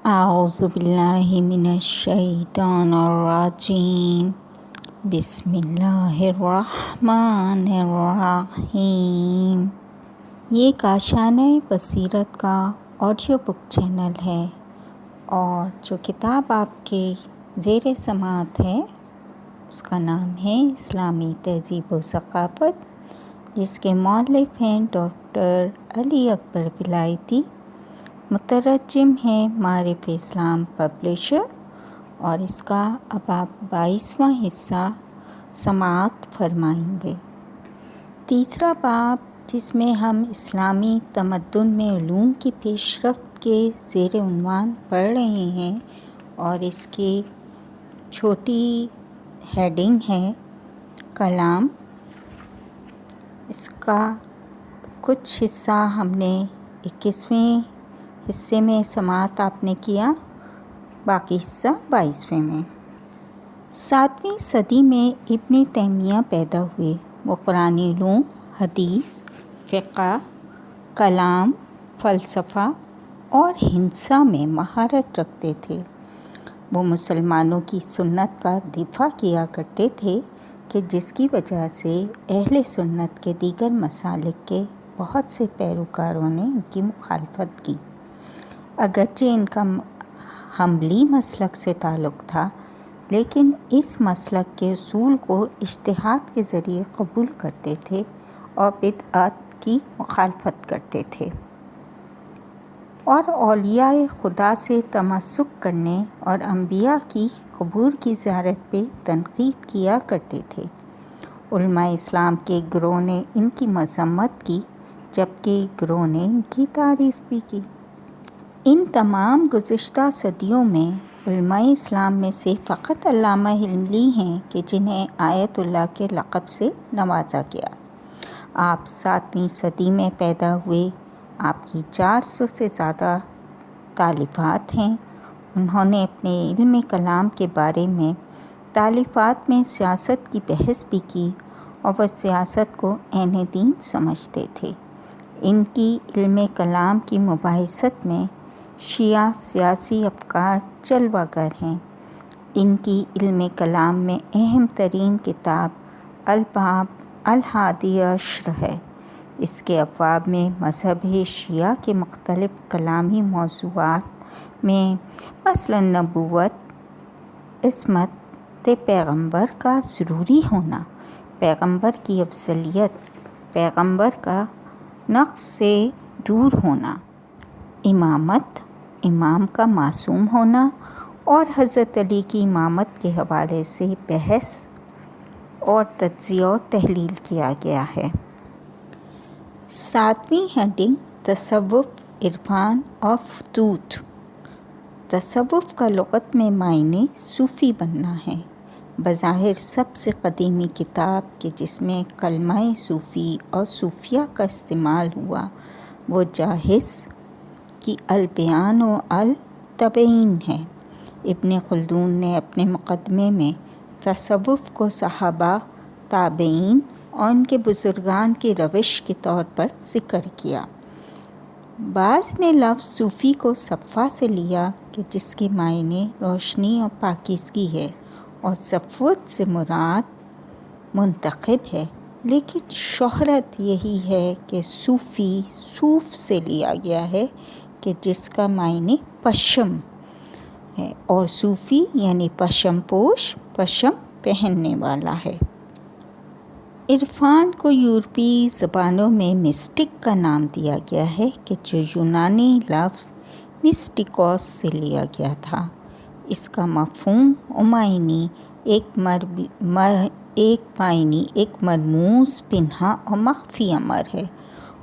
اعوذ باللہ من الشیطان الرجیم بسم اللہ الرحمن الرحیم۔ یہ کاشانہ بصیرت کا آڈیو بک چینل ہے اور جو کتاب آپ کے زیر سماعت ہے اس کا نام ہے اسلامی تہذیب و ثقافت، جس کے مؤلف ہیں ڈاکٹر علی اکبر ولایتی، مترجم ہیں معارف اسلام پبلشر، اور اس کا اب آپ 22واں حصہ سماعت فرمائیں گے۔ تیسرا باب، جس میں ہم اسلامی تمدن میں علوم کی پیش رفت کے زیر عنوان پڑھ رہے ہیں، اور اس کی چھوٹی ہیڈنگ ہے کلام۔ اس کا کچھ حصہ ہم نے 21ویں حصے میں سماعت آپ نے کیا، باقی حصہ 22ویں میں۔ 7ویں صدی میں ابن تیمیہ پیدا ہوئے۔ وہ قرآنی علوم، حدیث، فقہ، کلام، فلسفہ اور ہندسہ میں مہارت رکھتے تھے۔ وہ مسلمانوں کی سنت کا دفاع کیا کرتے تھے کہ جس کی وجہ سے اہل سنت کے دیگر مسالک کے بہت سے پیروکاروں نے ان کی مخالفت کی۔ اگرچہ ان کا حنبلی مسلک سے تعلق تھا، لیکن اس مسلک کے اصول کو اجتہاد کے ذریعے قبول کرتے تھے اور بدعت کی مخالفت کرتے تھے، اور اولیاء خدا سے تمسک کرنے اور انبیاء کی قبور کی زیارت پہ تنقید کیا کرتے تھے۔ علماء اسلام کے ایک گروہ نے ان کی مذمت کی، جبکہ ایک گروہ نے ان کی تعریف بھی کی۔ ان تمام گزشتہ صدیوں میں علماء اسلام میں سے فقط علامہ حلملی ہیں کہ جنہیں آیت اللہ کے لقب سے نوازا گیا۔ آپ 7ویں صدی میں پیدا ہوئے۔ آپ کی 400 سے زیادہ تالیفات ہیں۔ انہوں نے اپنے علم کلام کے بارے میں تالیفات میں سیاست کی بحث بھی کی، اور وہ سیاست کو عین دین سمجھتے تھے۔ ان کی علم کلام کی مباحثت میں شیعہ سیاسی افکار جلوہ گر ہیں۔ ان کی علم کلام میں اہم ترین کتاب الباب الحادی عشر ہے۔ اس کے ابواب میں مذہب شیعہ کے مختلف کلامی موضوعات میں مثلا نبوت، عصمت پیغمبر کا ضروری ہونا، پیغمبر کی افضلیت، پیغمبر کا نقص سے دور ہونا، امامت، امام کا معصوم ہونا، اور حضرت علی کی امامت کے حوالے سے بحث اور تجزیہ و تحلیل کیا گیا ہے۔ 7ویں ہیڈنگ تصوف، عرفان اور فتوح۔ تصوف کا لغت میں معنی صوفی بننا ہے۔ بظاہر سب سے قدیمی کتاب کہ جس میں کلمہ صوفی اور صوفیہ کا استعمال ہوا وہ جاحظ کی البیان و التبیین ہے۔ ابن خلدون نے اپنے مقدمے میں تصوف کو صحابہ، تابعین اور ان کے بزرگان کی روش کے طور پر ذکر کیا۔ بعض نے لفظ صوفی کو صفا سے لیا کہ جس کے معنی روشنی اور پاکیزگی ہے، اور صفوت سے مراد منتخب ہے، لیکن شہرت یہی ہے کہ صوفی صوف سے لیا گیا ہے کہ جس کا معنی پشم ہے، اور صوفی یعنی پشم پوش، پشم پہننے والا ہے۔ عرفان کو یورپی زبانوں میں مسٹک کا نام دیا گیا ہے کہ جو یونانی لفظ مسٹیکوس سے لیا گیا تھا۔ اس کا مفہوم و معنی ایک مرموز، پنہاں اور مخفی امر ہے،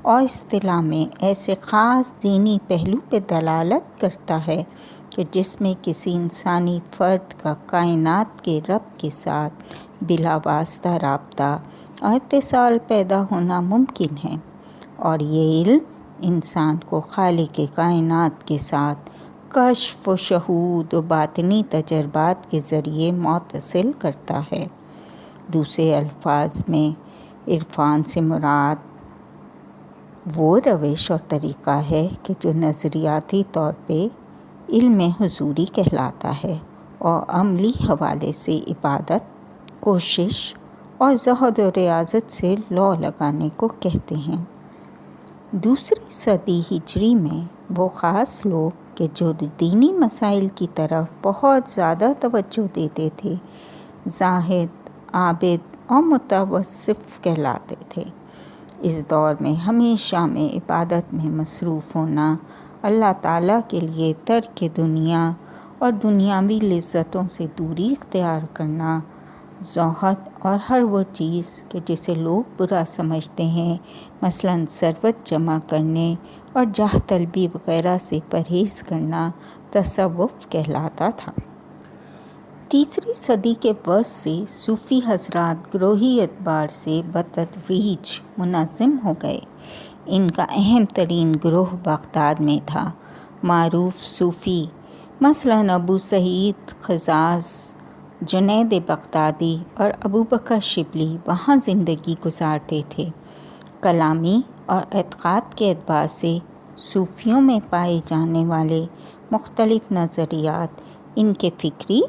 اور اصطلاح میں ایسے خاص دینی پہلو پہ دلالت کرتا ہے کہ جس میں کسی انسانی فرد کا کائنات کے رب کے ساتھ بلا واسطہ رابطہ اور اتصال پیدا ہونا ممکن ہے، اور یہ علم انسان کو خالق کائنات کے ساتھ کشف و شہود و باطنی تجربات کے ذریعے متصل کرتا ہے۔ دوسرے الفاظ میں عرفان سے مراد وہ روش اور طریقہ ہے کہ جو نظریاتی طور پہ علم حضوری کہلاتا ہے اور عملی حوالے سے عبادت، کوشش اور زہد و ریاضت سے لو لگانے کو کہتے ہیں۔ دوسری صدی ہجری میں وہ خاص لوگ کہ جو دینی مسائل کی طرف بہت زیادہ توجہ دیتے تھے زاہد، عابد اور متصوف کہلاتے تھے۔ اس دور میں ہمیشہ میں عبادت میں مصروف ہونا، اللہ تعالیٰ کے لیے ترک دنیا اور دنیاوی لذتوں سے دوری اختیار کرنا، زہد اور ہر وہ چیز کہ جسے لوگ برا سمجھتے ہیں مثلاً ثروت جمع کرنے اور جاہ طلبی وغیرہ سے پرہیز کرنا تصوف کہلاتا تھا۔ تیسری صدی کے وسط سے صوفی حضرات گروہی اعتبار سے بتدریج منظم ہو گئے۔ ان کا اہم ترین گروہ بغداد میں تھا۔ معروف صوفی مثلاً ابو سعید خزاز، جنید بغدادی اور ابو بکر شبلی وہاں زندگی گزارتے تھے۔ کلامی اور اعتقاد کے اعتبار سے صوفیوں میں پائے جانے والے مختلف نظریات ان کے فکری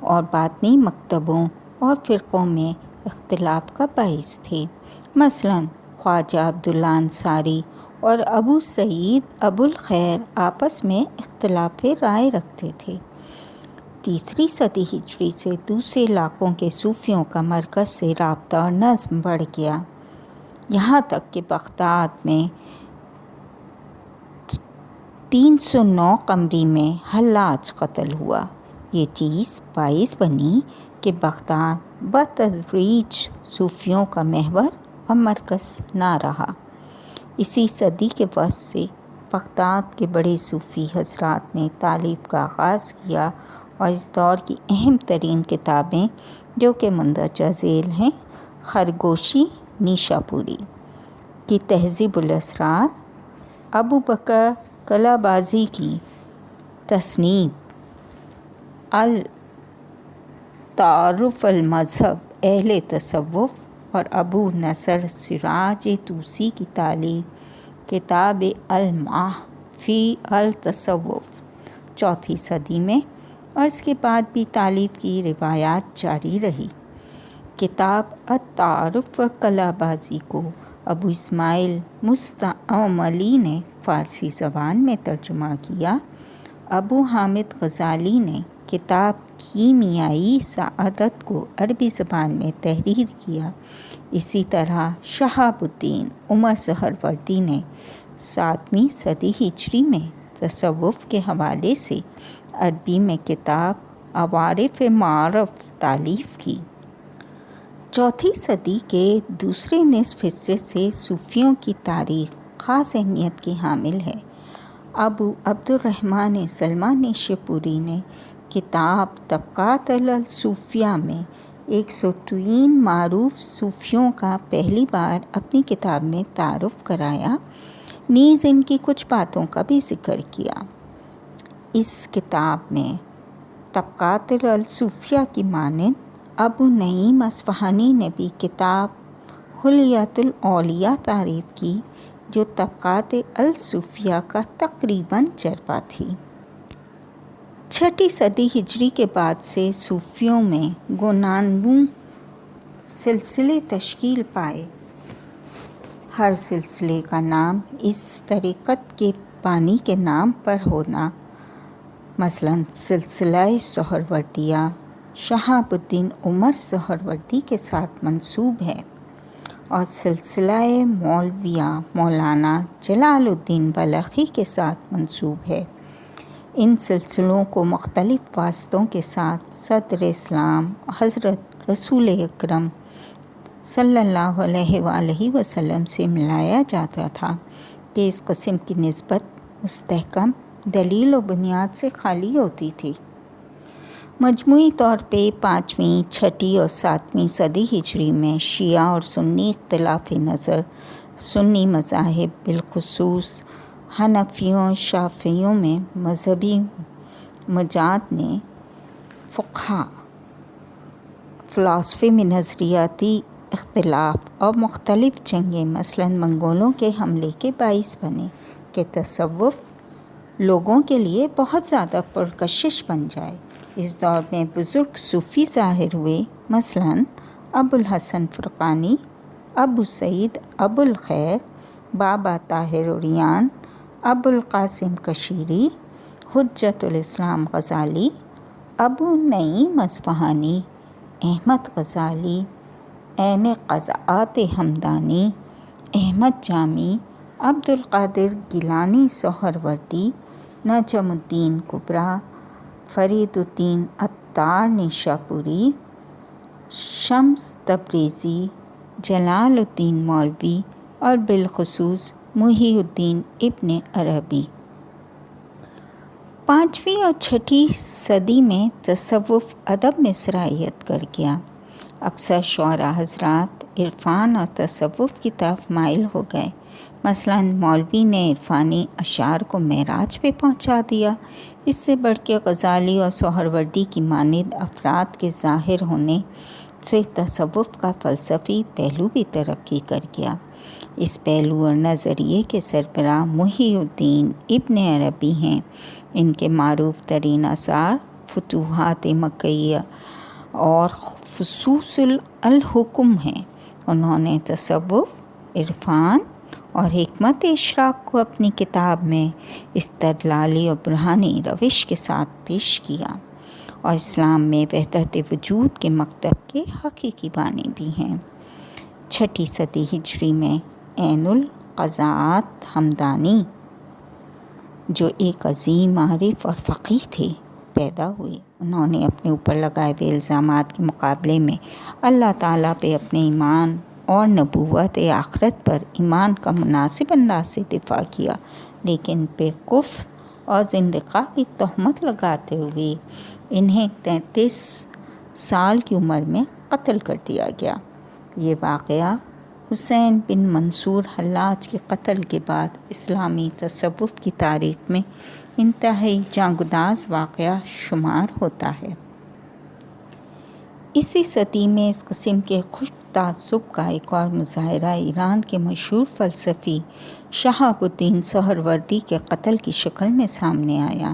اور باطنی مکتبوں اور فرقوں میں اختلاف کا باعث تھے۔ مثلاً خواجہ عبداللہ انصاری اور ابو سعید ابو الخیر آپس میں اختلاف رائے رکھتے تھے۔ تیسری صدی ہجری سے دوسرے علاقوں کے صوفیوں کا مرکز سے رابطہ اور نظم بڑھ گیا، یہاں تک کہ بغداد میں 309 قمری میں حلاج قتل ہوا۔ یہ چیز باعث بنی کہ بغداد بتدریج صوفیوں کا محور اور مرکز نہ رہا۔ اسی صدی کے وسط سے بغداد کے بڑے صوفی حضرات نے تالیف کا آغاز کیا اور اس دور کی اہم ترین کتابیں جو کہ مندرجہ ذیل ہیں: خرگوشی نیشاپوری کی تہذیب الاسرار، ابو بکر کلابازی کی تصنیف التعارف المذہب اہل تصوف، اور ابو نصر سراج طوسی کی تالیف کتاب المعہ فی التصوف چوتھی صدی میں، اور اس کے بعد بھی تالیف کی روایات جاری رہی۔ کتاب التعارف کلابازی کو ابو اسماعیل مستعملی نے فارسی زبان میں ترجمہ کیا۔ ابو حامد غزالی نے کتاب کیمیائی سعادت کو عربی زبان میں تحریر کیا۔ اسی طرح شہاب الدین عمر سہروردی نے 7ویں صدی ہجری میں تصوف کے حوالے سے عربی میں کتاب عوارف معارف تالیف کی۔ چوتھی صدی کے دوسرے نصف حصے سے صوفیوں کی تاریخ خاص اہمیت کی حامل ہے۔ ابو عبد الرحمن سلمان نیشاپوری نے کتاب طبقات الصوفیہ میں 103 معروف صوفیوں کا پہلی بار اپنی کتاب میں تعارف کرایا، نیز ان کی کچھ باتوں کا بھی ذکر کیا۔ اس کتاب میں طبقات الصوفیہ کی مانند ابو نعیم اصفہانی نے بھی کتاب حلیۃ الاولیاء تعریف کی، جو طبقات الصوفیہ کا تقریباً چرپا تھی۔ چھٹی صدی ہجری کے بعد سے صوفیوں میں گوناگون سلسلے تشکیل پائے۔ ہر سلسلے کا نام اس طریقت کے بانی کے نام پر ہونا، مثلاً سلسلہ سہروردیہ شہاب الدین عمر سہروردی کے ساتھ منسوب ہے، اور سلسلہ مولویہ مولانا جلال الدین بلخی کے ساتھ منسوب ہے۔ ان سلسلوں کو مختلف واسطوں کے ساتھ صدر اسلام حضرت رسول اکرم صلی اللہ علیہ وآلہ وسلم سے ملایا جاتا تھا کہ اس قسم کی نسبت مستحکم دلیل و بنیاد سے خالی ہوتی تھی۔ مجموعی طور پہ 5ویں، 6ٹھی اور 7ویں صدی ہجری میں شیعہ اور سنی اختلاف نظر، سنی مذاہب بالخصوص حنفیوں شافعیوں میں مذہبی مجاد نے فقہا، فلاسفے میں نظریاتی اختلاف اور مختلف جنگیں مثلاً منگولوں کے حملے کے باعث بنے کہ تصوف لوگوں کے لیے بہت زیادہ پرکشش بن جائے۔ اس دور میں بزرگ صوفی ظاہر ہوئے، مثلاً ابو الحسن فرقانی، ابو سعید ابو الخیر، بابا طاہر عریان، ابو القاسم کشیری، حجت الاسلام غزالی، ابو نعیم اصفہانی، احمد غزالی، عین قزعات ہمدانی، احمد جامی، عبد القادر گیلانی سہروردی، نجم الدین کبریٰ، فرید الدین عطار نیشاپوری، شمس تبریزی، جلال الدین مولوی اور بالخصوص محی الدین ابن عربی۔ 5ویں اور 6ٹھی صدی میں تصوف ادب میں سرایت کر گیا۔ اکثر شعراء حضرات عرفان اور تصوف کی طرف مائل ہو گئے۔ مثلاً مولوی نے عرفانی اشعار کو معراج پہ پہنچا دیا۔ اس سے بڑھ کے غزالی اور سہروردی کی مانند افراد کے ظاہر ہونے سے تصوف کا فلسفی پہلو بھی ترقی کر گیا۔ اس پہلو اور نظریے کے سربراہ محی الدین ابن عربی ہیں۔ ان کے معروف ترین آثار فتوحات مکیہ اور فصوص الحکم ہیں۔ انہوں نے تصوف، عرفان اور حکمت اشراق کو اپنی کتاب میں استدلالی اور برہانی روش کے ساتھ پیش کیا، اور اسلام میں وحدت وجود کے مکتب کے حقیقی بانی بھی ہیں۔ 6ٹھی صدی ہجری میں عین القزعات ہمدانی، جو ایک عظیم عارف اور فقیہ تھے، پیدا ہوئے۔ انہوں نے اپنے اوپر لگائے ہوئے الزامات کے مقابلے میں اللہ تعالیٰ پہ اپنے ایمان اور نبوت آخرت پر ایمان کا مناسب انداز سے دفاع کیا، لیکن پہ کفر اور زندقہ کی تہمت لگاتے ہوئے انہیں 33 سال کی عمر میں قتل کر دیا گیا۔ یہ واقعہ حسین بن منصور حلاج کے قتل کے بعد اسلامی تصوف کی تاریخ میں انتہائی جانگداز واقعہ شمار ہوتا ہے۔ اسی صدی میں اس قسم کے خشک تعصب کا ایک اور مظاہرہ ایران کے مشہور فلسفی شہاب الدین سہروردی کے قتل کی شکل میں سامنے آیا۔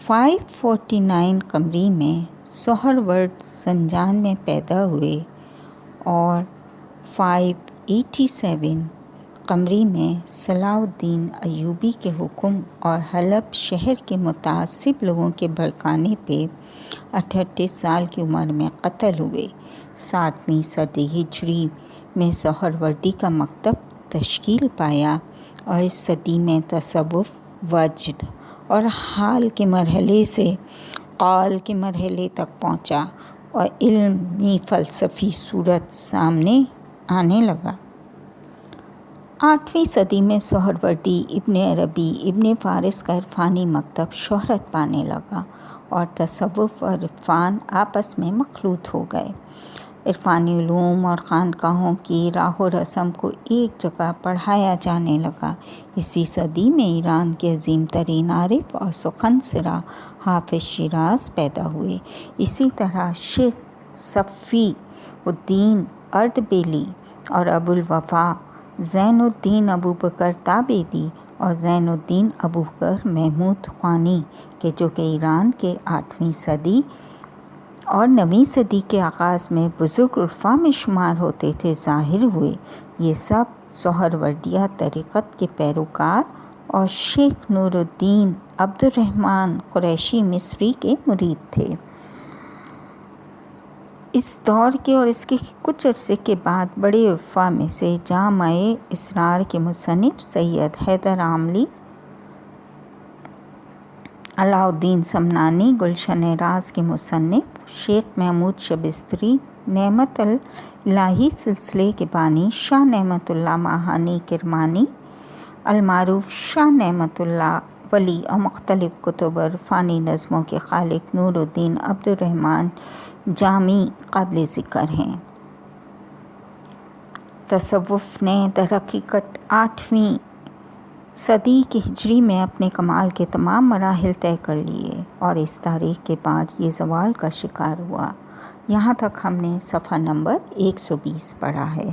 549 قمری میں سہرورد زنجان میں پیدا ہوئے اور 587 قمری میں صلاح الدین ایوبی کے حکم اور حلب شہر کے متعصب لوگوں کے بھڑکانے پہ 38 سال کی عمر میں قتل ہوئے۔ 7ویں صدی ہجری میں سہروردی کا مکتب تشکیل پایا اور اس صدی میں تصوف وجد اور حال کے مرحلے سے قال کے مرحلے تک پہنچا اور علمی فلسفی صورت سامنے آنے لگا۔ 8ویں صدی میں سہروردی، ابن عربی، ابن فارس کا عرفانی مکتب شہرت پانے لگا اور تصوف اور عرفان آپس میں مخلوط ہو گئے۔ عرفانی علوم اور خانقاہوں کی راہ و رسم کو ایک جگہ پڑھایا جانے لگا۔ اسی صدی میں ایران کے عظیم ترین عارف اور سخن سرا حافظ شیراز پیدا ہوئے۔ اسی طرح شیخ صفی الدین اردبیلی اور ابو الوفا زین الدین ابوبکر تابیدی اور زین الدین ابوبکر محمود خوانی کے جو کہ ایران کے 8ویں صدی اور 9ویں صدی کے آغاز میں بزرگ عرفا میں شمار ہوتے تھے، ظاہر ہوئے۔ یہ سب سہروردیہ طریقت کے پیروکار اور شیخ نور الدین عبد الرحمن قریشی مصری کے مرید تھے۔ اس دور کے اور اس کے کچھ عرصے کے بعد بڑے عرفا میں سے جامع اسرار کے مصنف سید حیدر عاملی، علاء الدین سمنانی گلشن راز کے مصنف، شیخ محمود شبستری نعمت الہی سلسلے کے بانی، شاہ نعمت اللہ ماہانی کرمانی المعروف شاہ نعمت اللہ ولی اور مختلف کتب اور عرفانی نظموں کے خالق نور الدین عبد الرحمن جامی قابل ذکر ہیں۔ تصوف نے در حقیقت 8ویں صدی کی ہجری میں اپنے کمال کے تمام مراحل طے کر لیے اور اس تاریخ کے بعد یہ زوال کا شکار ہوا۔ یہاں تک ہم نے صفحہ نمبر 120 پڑھا ہے۔